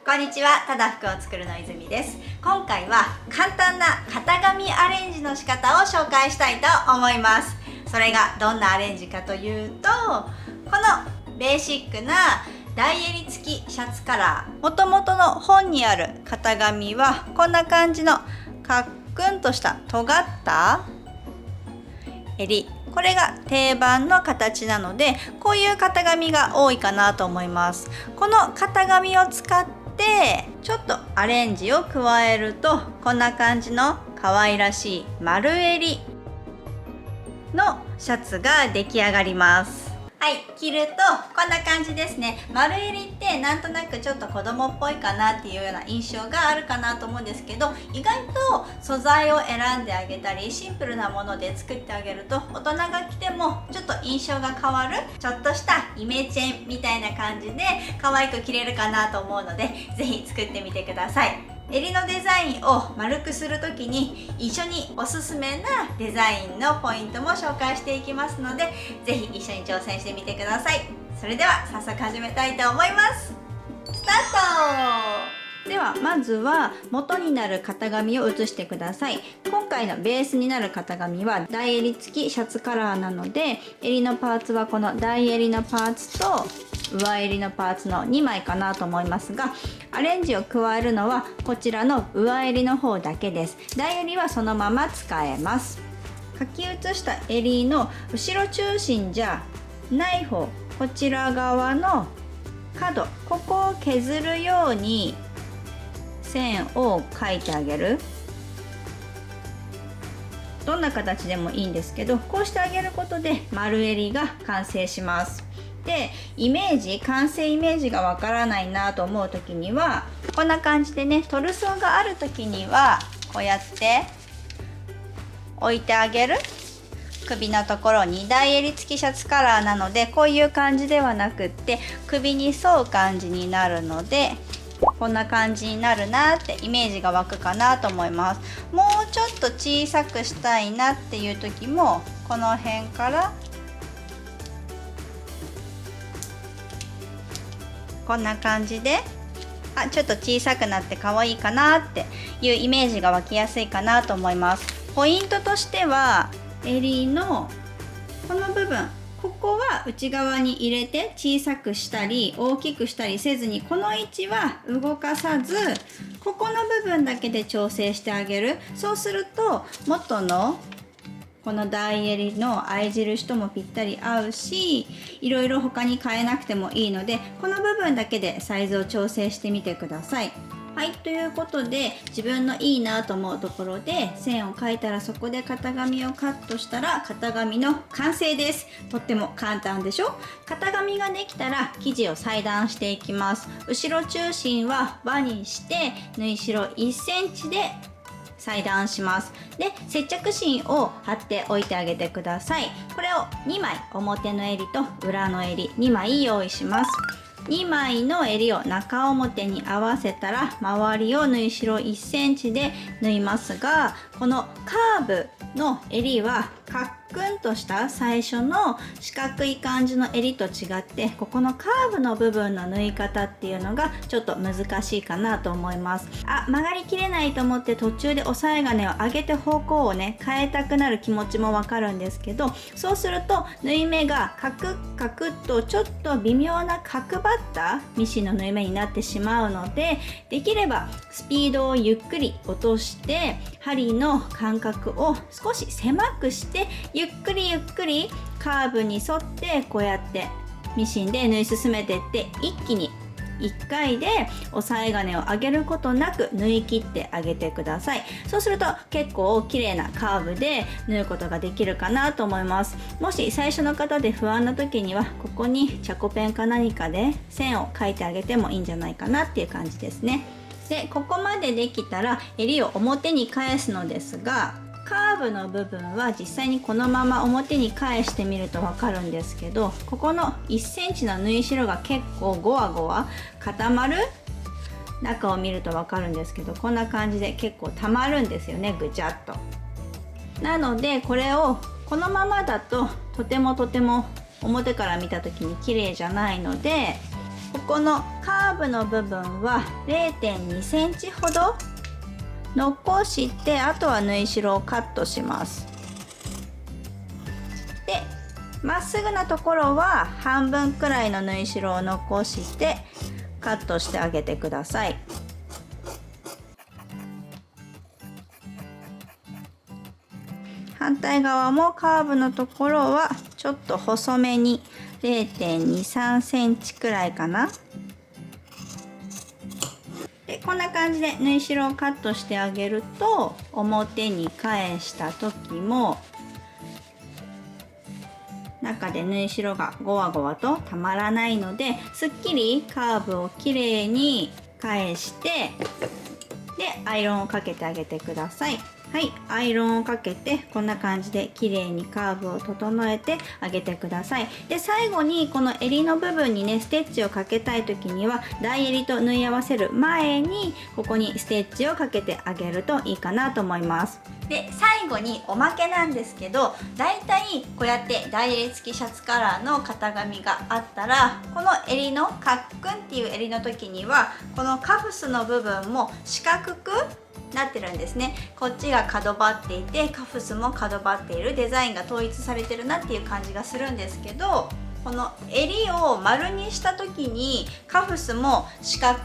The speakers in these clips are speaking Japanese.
こんにちは、ただ服を作るの泉です。今回は簡単な型紙アレンジの仕方を紹介したいと思います。それがどんなアレンジかというと、このベーシックな大襟付きシャツカラー、元々の本にある型紙はこんな感じのカックンとした尖った襟、これが定番の形なので、こういう型紙が多いかなと思います。この型紙を使ってちょっとアレンジを加えると、こんな感じの可愛らしい丸襟のシャツが出来上がります。はい、着るとこんな感じですね。丸襟ってなんとなくちょっと子供っぽいかなっていうような印象があるかなと思うんですけど、意外と素材を選んであげたりシンプルなもので作ってあげると、大人が着てもちょっと印象が変わる、ちょっとしたイメチェンみたいな感じで可愛く着れるかなと思うので、是非作ってみてください。襟のデザインを丸くするときに一緒におすすめなデザインのポイントも紹介していきますので、ぜひ一緒に挑戦してみてください。それでは早速始めたいと思います。スタート。ではまずは元になる型紙を写してください。今回のベースになる型紙は大襟付きシャツカラーなので、襟のパーツはこの大襟のパーツと上襟のパーツの2枚かなと思いますが、アレンジを加えるのはこちらの上襟の方だけです。大襟はそのまま使えます。書き写した襟の後ろ中心じゃない方、こちら側の角、ここを削るように線を描いてあげる。どんな形でもいいんですけど、こうしてあげることで丸襟が完成します。で、完成イメージがわからないなと思う時には、こんな感じでね、トルソーがある時にはこうやって置いてあげる。首のところに大襟付きシャツカラーなので、こういう感じではなくって首に沿う感じになるので、こんな感じになるなってイメージが湧くかなと思います。もうちょっと小さくしたいなっていう時も、この辺からこんな感じで、ちょっと小さくなって可愛いかなっていうイメージが湧きやすいかなと思います。ポイントとしては、襟のこの部分、ここは内側に入れて小さくしたり大きくしたりせずに、この位置は動かさず、ここの部分だけで調整してあげる。そうすると元のこの大襟の合い印ともぴったり合うし、いろいろ他に変えなくてもいいので、この部分だけでサイズを調整してみてください。はい、ということで、自分のいいなと思うところで線を描いたら、そこで型紙をカットしたら型紙の完成です。とっても簡単でしょ。型紙ができたら生地を裁断していきます。後ろ中心は輪にして縫い代1センチで裁断します。で、接着芯を貼っておいてあげてください。これを2枚、表の襟と裏の襟2枚用意します。2枚の襟を中表に合わせたら、周りを縫い代1センチで縫いますが、このカーブの襟はカックンとした最初の四角い感じの襟と違って、ここのカーブの部分の縫い方っていうのがちょっと難しいかなと思います。曲がりきれないと思って途中で押さえ金を上げて方向をね変えたくなる気持ちもわかるんですけど、そうすると縫い目がカクッカクッとちょっと微妙な角張ったミシンの縫い目になってしまうので、できればスピードをゆっくり落として針の間隔を少し狭くして、ゆっくりゆっくりカーブに沿ってこうやってミシンで縫い進めていって、一気に1回で押さえ金を上げることなく縫い切ってあげてください。そうすると結構綺麗なカーブで縫うことができるかなと思います。もし最初の方で不安な時には、ここにチャコペンか何かで線を描いてあげてもいいんじゃないかなっていう感じですね。で、ここまでできたら襟を表に返すのですが、カーブの部分は実際にこのまま表に返してみると分かるんですけど、ここの1センチの縫い代が結構ゴワゴワ固まる。中を見ると分かるんですけど、こんな感じで結構たまるんですよね、ぐちゃっと。なのでこれをこのままだととても表から見た時に綺麗じゃないので、ここのカーブの部分は 0.2 センチほど残して、あとは縫い代をカットします。でまっすぐなところは半分くらいの縫い代を残してカットしてあげてください。反対側もカーブのところはちょっと細めに 0.23 センチくらいかな。でこんな感じで縫い代をカットしてあげると、表に返した時も中で縫い代がゴワゴワとたまらないので、すっきりカーブをきれいに返して、でアイロンをかけてあげてください。はい、アイロンをかけてこんな感じで綺麗にカーブを整えてあげてください。で最後にこの襟の部分にねステッチをかけたい時には、大襟と縫い合わせる前にここにステッチをかけてあげるといいかなと思います。で最後におまけなんですけど、だいたいこうやって大襟付きシャツカラーの型紙があったら、この襟のカックンっていう襟の時にはこのカフスの部分も四角くなってるんですね。こっちが角張っていて、カフスも角張っている、デザインが統一されてるなっていう感じがするんですけど、この襟を丸にした時にカフスも四角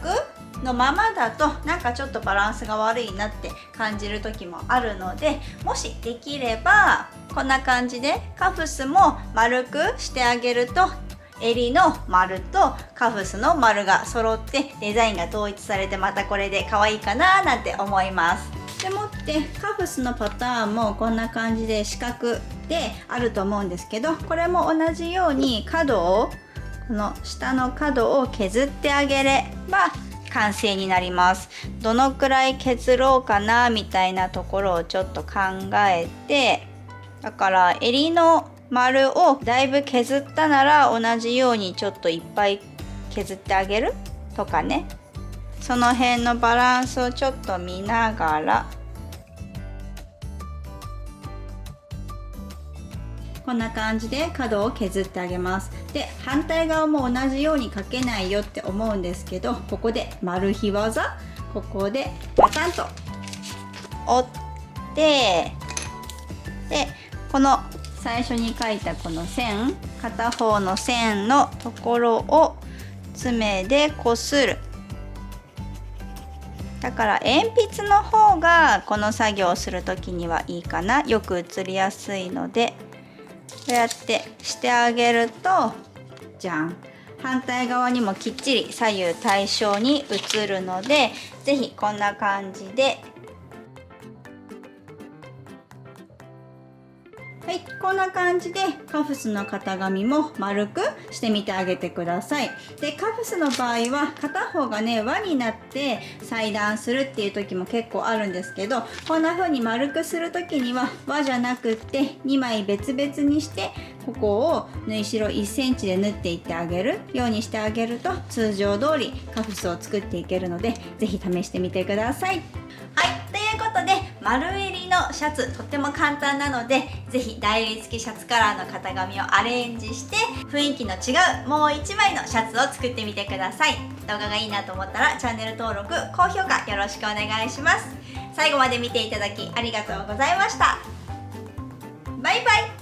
のままだとなんかちょっとバランスが悪いなって感じる時もあるので、もしできればこんな感じでカフスも丸くしてあげると、襟の丸とカフスの丸が揃ってデザインが統一されて、またこれで可愛いかななんて思います。でもってカフスのパターンもこんな感じで四角であると思うんですけど、これも同じように角を、この下の角を削ってあげれば完成になります。どのくらい削ろうかなみたいなところをちょっと考えて、だから襟の丸をだいぶ削ったなら同じようにちょっといっぱい削ってあげるとかね、その辺のバランスをちょっと見ながら、こんな感じで角を削ってあげます。で反対側も同じようにかけないよって思うんですけど、ここでマル秘技、ここでパタンと折って、でこの最初に描いたこの線、片方の線のところを爪でこする。だから鉛筆の方がこの作業をする時にはいいかな、よく写りやすいので、こうやってしてあげると、じゃん、反対側にもきっちり左右対称に写るので、是非こんな感じで、はい、こんな感じでカフスの型紙も丸くしてみてあげてください。でカフスの場合は片方がね輪になって裁断するっていう時も結構あるんですけど、こんな風に丸くする時には輪じゃなくって2枚別々にして、ここを縫い代1センチで縫っていってあげるようにしてあげると、通常通りカフスを作っていけるので、是非試してみてください。はい、ということで丸襟のシャツとっても簡単なので、ぜひ大襟付きシャツカラーの型紙をアレンジして雰囲気の違うもう1枚のシャツを作ってみてください。動画がいいなと思ったらチャンネル登録、高評価よろしくお願いします。最後まで見ていただきありがとうございました。バイバイ。